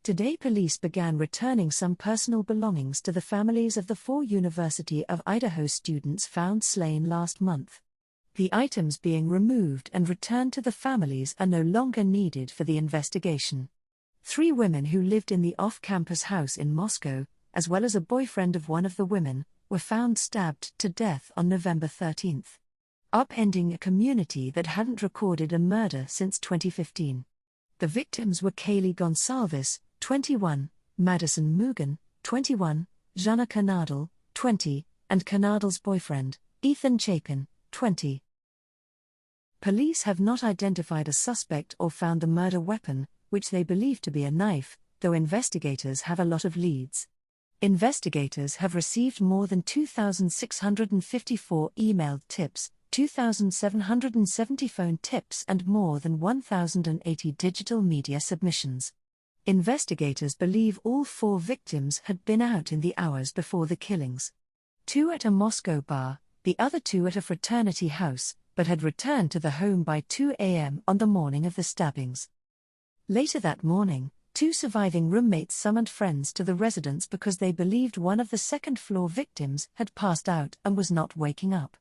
Today police began returning some personal belongings to the families of the 4 University of Idaho students found slain last month. The items being removed and returned to the families are no longer needed for the investigation. 3 women who lived in the off-campus house in Moscow, as well as a boyfriend of one of the women, were found stabbed to death on November 13, upending a community that hadn't recorded a murder since 2015. The victims were Kaylee Goncalves, 21, Madison Mogen, 21, Xana Kernodle, 20, and Kernodle's boyfriend, Ethan Chapin, 20. Police have not identified a suspect or found the murder weapon, which they believe to be a knife, though investigators have a lot of leads. Investigators have received more than 2,654 emailed tips, 2,770 phone tips, and more than 1,080 digital media submissions. Investigators believe all 4 victims had been out in the hours before the killings. 2 at a Moscow bar, the other 2 at a fraternity house, but had returned to the home by 2 a.m. on the morning of the stabbings. Later that morning, 2 surviving roommates summoned friends to the residence because they believed one of the second-floor victims had passed out and was not waking up.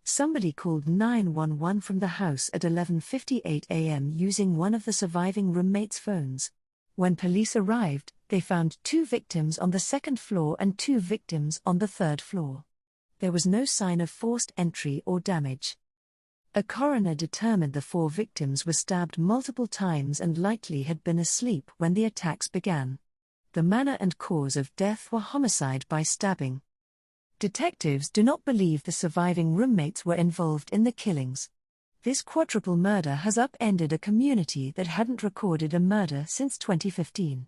Somebody called 911 from the house at 11:58 a.m. using one of the surviving roommates' phones. When police arrived, they found 2 victims on the second floor and 2 victims on the third floor. There was no sign of forced entry or damage. A coroner determined the 4 victims were stabbed multiple times and likely had been asleep when the attacks began. The manner and cause of death were homicide by stabbing. Detectives do not believe the surviving roommates were involved in the killings. This quadruple murder has upended a community that hadn't recorded a murder since 2015.